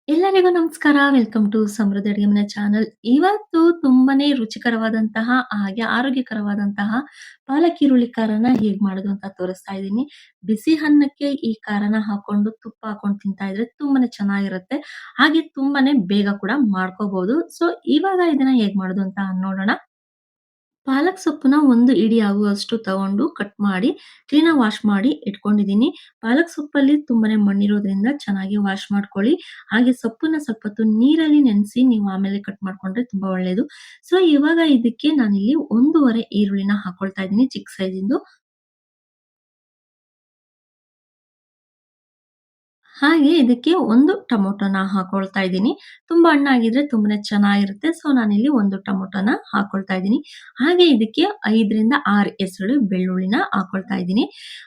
ಎಲ್ಲರಿಗೂ ನಮಸ್ಕಾರ. Welcome to ಸಮೃದ್ಧಿ ಅಡುಗೆ ಮನೆ ಚಾನಲ್. ಇವತ್ತು ತುಂಬಾನೇ ರುಚಿಕರವಾದಂತಹ ಹಾಗೆ ಆರೋಗ್ಯಕರವಾದಂತಹ ಪಾಲಕ್ ಈರುಳ್ಳಿ ಖಾರನ ಹೇಗ್ ಮಾಡೋದು ಅಂತ ತೋರಿಸ್ತಾ ಇದ್ದೀನಿ. ಬಿಸಿ ಅನ್ನಕ್ಕೆ ಈ ಖಾರನ ಹಾಕೊಂಡು ತುಪ್ಪ ಹಾಕೊಂಡು ತಿಂತಾ ಇದ್ರೆ ತುಂಬಾನೇ ಚೆನ್ನಾಗಿರುತ್ತೆ. ಹಾಗೆ ತುಂಬಾನೇ ಬೇಗ ಕೂಡ ಮಾಡ್ಕೋಬಹುದು. ಸೊ ಇವಾಗ ಇದನ್ನ ಹೇಗ್ ಮಾಡೋದು ಅಂತ ನೋಡೋಣ. ಪಾಲಕ್ ಸೊಪ್ಪನ್ನ ಒಂದು ಇಡಿ ಆಗುವಷ್ಟು ತಗೊಂಡು ಕಟ್ ಮಾಡಿ ಕ್ಲೀನಾಗಿ ವಾಶ್ ಮಾಡಿ ಇಟ್ಕೊಂಡಿದ್ದೀನಿ. ಪಾಲಕ್ ಸೊಪ್ಪಲ್ಲಿ ತುಂಬಾನೇ ಮಣ್ಣಿರೋದ್ರಿಂದ ಚೆನ್ನಾಗಿ ವಾಶ್ ಮಾಡ್ಕೊಳ್ಳಿ. ಹಾಗೆ ಸೊಪ್ಪನ್ನ ಸ್ವಲ್ಪ ಹೊತ್ತು ನೀರಲ್ಲಿ ನೆನೆಸಿ ನೀವು ಆಮೇಲೆ ಕಟ್ ಮಾಡ್ಕೊಂಡ್ರೆ ತುಂಬಾ ಒಳ್ಳೆಯದು. ಸೊ ಇವಾಗ ಇದಕ್ಕೆ ನಾನಿಲ್ಲಿ 1 ಈರುಳ್ಳಿನ ಹಾಕೊಳ್ತಾ ಇದ್ದೀನಿ ಚಿಕ್ಕ ಸೈಜಿಂದು. ಹಾಗೆ ಇದಕ್ಕೆ 1 ಟೊಮೊಟೊನ ಹಾಕೊಳ್ತಾ ಇದ್ದೀನಿ. ತುಂಬಾ ಹಣ್ಣಾಗಿದ್ರೆ ತುಂಬಾನೇ ಚೆನ್ನಾಗಿರುತ್ತೆ. ಸೊ ನಾನಿಲ್ಲಿ 1 ಟೊಮೊಟೊನ ಹಾಕೊಳ್ತಾ ಇದ್ದೀನಿ. ಹಾಗೆ ಇದಕ್ಕೆ 5ರಿಂದ 6 ಎಸಳು ಬೆಳ್ಳುಳ್ಳಿನ ಹಾಕೊಳ್ತಾ ಇದ್ದೀನಿ.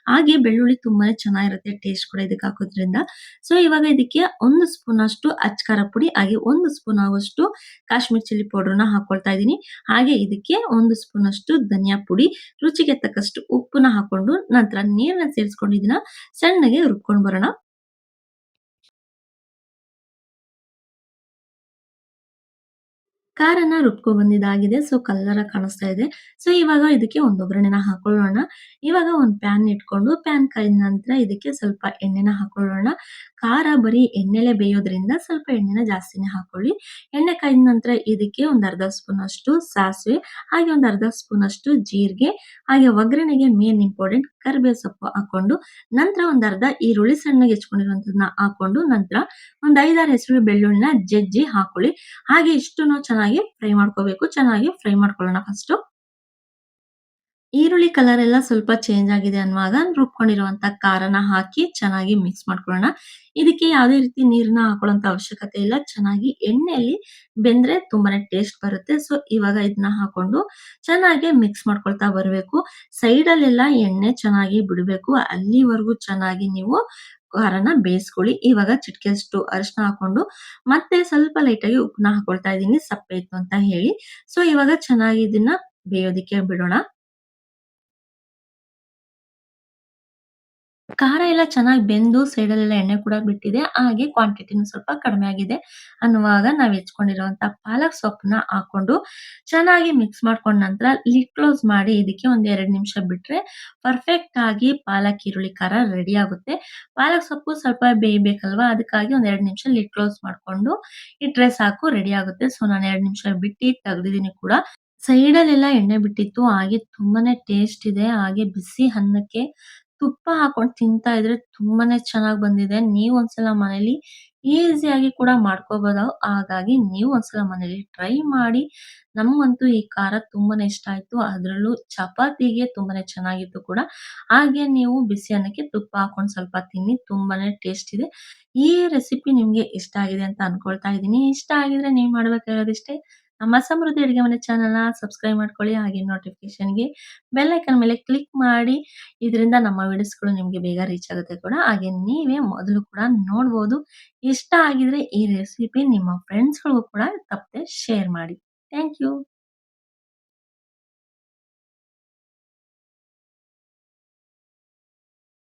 ಹಾಗೆ ಬೆಳ್ಳುಳ್ಳಿ ತುಂಬಾನೇ ಚೆನ್ನಾಗಿರುತ್ತೆ ಟೇಸ್ಟ್ ಕೂಡ ಇದಕ್ಕೆ ಹಾಕೋದ್ರಿಂದ. ಸೊ ಇವಾಗ ಇದಕ್ಕೆ 1 ಸ್ಪೂನ್ ಅಷ್ಟು ಅಚ್ ಖಾರ ಪುಡಿ, ಹಾಗೆ 1 ಸ್ಪೂನ್ ಆಗುವಷ್ಟು ಕಾಶ್ಮೀರ್ ಚಿಲ್ಲಿ ಪೌಡರ್‌ನ ಹಾಕೊಳ್ತಾ ಇದ್ದೀನಿ. ಹಾಗೆ ಇದಕ್ಕೆ 1 ಸ್ಪೂನ್ ಅಷ್ಟು ಧನಿಯಾ ಪುಡಿ, ರುಚಿಗೆ ತಕ್ಕಷ್ಟು ಉಪ್ಪನ್ನ ಹಾಕೊಂಡು ನಂತರ ನೀರನ್ನ ಸೇರಿಸ್ಕೊಂಡು ಇದನ್ನ ಸಣ್ಣಗೆ ರುಬ್ಕೊಂಡು ಬರೋಣ. ಖಾರನ ರುಬ್ಕೊ ಬಂದಿದ್ದಾಗಿದೆ. ಸೊ ಕಲ್ಲರ ಕಾಣಿಸ್ತಾ ಇದೆ. ಸೊ ಇವಾಗ ಇದಕ್ಕೆ ಒಂದು ಒಗ್ಗರಣೆನ ಹಾಕೊಳ್ಳೋಣ. ಇವಾಗ ಒಂದು ಪ್ಯಾನ್ ಇಟ್ಕೊಂಡು ಪ್ಯಾನ್ ಕಾಯ್ದ ನಂತರ ಇದಕ್ಕೆ ಸ್ವಲ್ಪ ಎಣ್ಣೆನ ಹಾಕೊಳ್ಳೋಣ. ಖಾರ ಬರೀ ಎಣ್ಣೆಲೆ ಬೇಯೋದ್ರಿಂದ ಸ್ವಲ್ಪ ಎಣ್ಣೆನ ಜಾಸ್ತಿನೇ ಹಾಕೊಳ್ಳಿ. ಎಣ್ಣೆ ಕಾಯ್ದ ನಂತರ ಇದಕ್ಕೆ ಒಂದು ಅರ್ಧ ಸ್ಪೂನ್ ಅಷ್ಟು ಸಾಸಿವೆ, ಹಾಗೆ ಒಂದು ಅರ್ಧ ಸ್ಪೂನ್ ಅಷ್ಟು ಜೀರಿಗೆ, ಹಾಗೆ ಒಗ್ಗರಣೆಗೆ ಮೇನ್ ಇಂಪಾರ್ಟೆಂಟ್ ಕರಿಬೇವು ಸೊಪ್ಪು ಹಾಕೊಂಡು, ನಂತರ ಒಂದು ಅರ್ಧ ಈರುಳ್ಳಿ ಸಣ್ಣಗೆ ಹೆಚ್ಕೊಂಡಿರುವಂಥದ್ದನ್ನ ಹಾಕೊಂಡು, ನಂತರ ಒಂದು 5, 6 ಹೆಸರು ಬೆಳ್ಳುಳ್ಳಿನ ಜಜ್ಜಿ ಹಾಕೊಳ್ಳಿ. ಹಾಗೆ ಇಷ್ಟನ್ನು ಚೆನ್ನಾಗಿ ಫ್ರೈ ಮಾಡ್ಕೋಬೇಕು. ಚೆನ್ನಾಗಿ ಫ್ರೈ ಮಾಡ್ಕೊಳ್ಳೋಣ ಫಸ್ಟು. ಈರುಳ್ಳಿ ಕಲರ್ ಎಲ್ಲ ಸ್ವಲ್ಪ ಚೇಂಜ್ ಆಗಿದೆ ಅನ್ನುವಾಗ ರುಬ್ಕೊಂಡಿರುವಂತ ಖಾರನ ಹಾಕಿ ಚೆನ್ನಾಗಿ ಮಿಕ್ಸ್ ಮಾಡ್ಕೊಳ್ಳೋಣ. ಇದಕ್ಕೆ ಯಾವುದೇ ರೀತಿ ನೀರನ್ನ ಹಾಕೊಳ್ಳುವಂತ ಅವಶ್ಯಕತೆ ಇಲ್ಲ. ಚೆನ್ನಾಗಿ ಎಣ್ಣೆಯಲ್ಲಿ ಬೆಂದ್ರೆ ತುಂಬಾನೇ ಟೇಸ್ಟ್ ಬರುತ್ತೆ. ಸೊ ಇವಾಗ ಇದನ್ನ ಹಾಕೊಂಡು ಚೆನ್ನಾಗಿ ಮಿಕ್ಸ್ ಮಾಡ್ಕೊಳ್ತಾ ಬರ್ಬೇಕು. ಸೈಡಲ್ಲೆಲ್ಲ ಎಣ್ಣೆ ಚೆನ್ನಾಗಿ ಬಿಡ್ಬೇಕು. ಅಲ್ಲಿವರೆಗೂ ಚೆನ್ನಾಗಿ ನೀವು ಖಾರನ ಬೇಯಿಸ್ಕೊಳ್ಳಿ. ಇವಾಗ ಚಿಟಿಕೆಯಷ್ಟು ಅರಿಶಿನ ಹಾಕೊಂಡು ಮತ್ತೆ ಸ್ವಲ್ಪ ಲೈಟಾಗಿ ಉಪ್ಪನ್ನ ಹಾಕೊಳ್ತಾ ಇದ್ದೀನಿ ಸಪ್ಪೆ ಇತ್ತು ಅಂತ ಹೇಳಿ. ಸೊ ಇವಾಗ ಚೆನ್ನಾಗಿ ಇದನ್ನ ಬೇಯೋದಿಕ್ಕೆ ಬಿಡೋಣ. ಖಾರ ಎಲ್ಲ ಚೆನ್ನಾಗಿ ಬೆಂದು ಸೈಡಲ್ಲೆಲ್ಲ ಎಣ್ಣೆ ಕೂಡ ಬಿಟ್ಟಿದೆ. ಹಾಗೆ ಕ್ವಾಂಟಿಟಿನೂ ಸ್ವಲ್ಪ ಕಡಿಮೆ ಆಗಿದೆ ಅನ್ನುವಾಗ ನಾವು ಹೆಚ್ಕೊಂಡಿರುವಂತ ಪಾಲಕ್ ಸೊಪ್ಪನ್ನ ಹಾಕೊಂಡು ಚೆನ್ನಾಗಿ ಮಿಕ್ಸ್ ಮಾಡ್ಕೊಂಡ ನಂತರ ಲಿಡ್ ಕ್ಲೋಸ್ ಮಾಡಿ ಇದಕ್ಕೆ ಒಂದ್ 2 ನಿಮಿಷ ಬಿಟ್ರೆ ಪರ್ಫೆಕ್ಟ್ ಆಗಿ ಪಾಲಕ್ ಈರುಳ್ಳಿ ಖಾರ ರೆಡಿ ಆಗುತ್ತೆ. ಪಾಲಕ್ ಸೊಪ್ಪು ಸ್ವಲ್ಪ ಬೇಯಬೇಕಲ್ವಾ? ಅದಕ್ಕಾಗಿ ಒಂದ್ 2 ನಿಮಿಷ ಲಿಡ್ ಕ್ಲೋಸ್ ಮಾಡ್ಕೊಂಡು ಇಟ್ರೆ ಸಾಕು ರೆಡಿ ಆಗುತ್ತೆ. ಸೊ ನಾನು 2 ನಿಮಿಷ ಬಿಟ್ಟು ತೆಗ್ದಿದ್ದೀನಿ ಕೂಡ. ಸೈಡಲ್ಲೆಲ್ಲ ಎಣ್ಣೆ ಬಿಟ್ಟಿತ್ತು. ಹಾಗೆ ತುಂಬಾನೇ ಟೇಸ್ಟ್ ಇದೆ. ಹಾಗೆ ಬಿಸಿ ಅನ್ನಕ್ಕೆ ತುಪ್ಪ ಹಾಕೊಂಡು ತಿಂತಾ ಇದ್ರೆ ತುಂಬಾನೇ ಚೆನ್ನಾಗ್ ಬಂದಿದೆ. ನೀವು ಒಂದ್ಸಲ ಮನೇಲಿ ಈಸಿಯಾಗಿ ಕೂಡ ಮಾಡ್ಕೋಬಹುದು. ಹಾಗಾಗಿ ನೀವು ಒಂದ್ಸಲ ಮನೇಲಿ ಟ್ರೈ ಮಾಡಿ. ನಮ್ಗಂತೂ ಈ ಖಾರ ತುಂಬಾನೇ ಇಷ್ಟ ಆಯ್ತು. ಅದ್ರಲ್ಲೂ ಚಪಾತಿಗೆ ತುಂಬಾನೇ ಚೆನ್ನಾಗಿತ್ತು ಕೂಡ. ಹಾಗೆ ನೀವು ಬಿಸಿ ಅನ್ನಕ್ಕೆ ತುಪ್ಪ ಹಾಕೊಂಡು ಸ್ವಲ್ಪ ತಿನ್ನಿ. ತುಂಬಾನೇ ಟೇಸ್ಟ್ ಇದೆ. ಈ ರೆಸಿಪಿ ನಿಮ್ಗೆ ಇಷ್ಟ ಆಗಿದೆ ಅಂತ ಅನ್ಕೊಳ್ತಾ ಇದ್ದೀನಿ. ಇಷ್ಟ ಆಗಿದ್ರೆ ನೀವು ಮಾಡ್ಬೇಕಾಗಿರೋದಿಷ್ಟೇ. ನಮ್ಮ ಸಮೃದ್ಧಿ ಅಡುಗೆ ಮನೆ ಚಾನಲ್‌ನ ಸಬ್ಸ್ಕ್ರೈಬ್ ಮಾಡ್ಕೊಳ್ಳಿ. ಹಾಗೆ ನೋಟಿಫಿಕೇಷನ್‌ಗೆ ಬೆಲ್ ಐಕಾನ್ ಮೇಲೆ ಕ್ಲಿಕ್ ಮಾಡಿ. ಇದರಿಂದ ನಮ್ಮ ವಿಡಿಯೋಸ್‌ಗಳು ನಿಮ್ಗೆ ಬೇಗ ರೀಚ್ ಆಗುತ್ತೆ ಕೂಡ. ಹಾಗೆ ನೀವೇ ಮೊದಲು ಕೂಡ ನೋಡ್ಬೋದು. ಇಷ್ಟ ಆಗಿದ್ರೆ ಈ ರೆಸಿಪಿ ನಿಮ್ಮ ಫ್ರೆಂಡ್ಸ್‌ಗಳಿಗೂ ಕೂಡ ತಪ್ಪದೆ ಶೇರ್ ಮಾಡಿ. Thank you.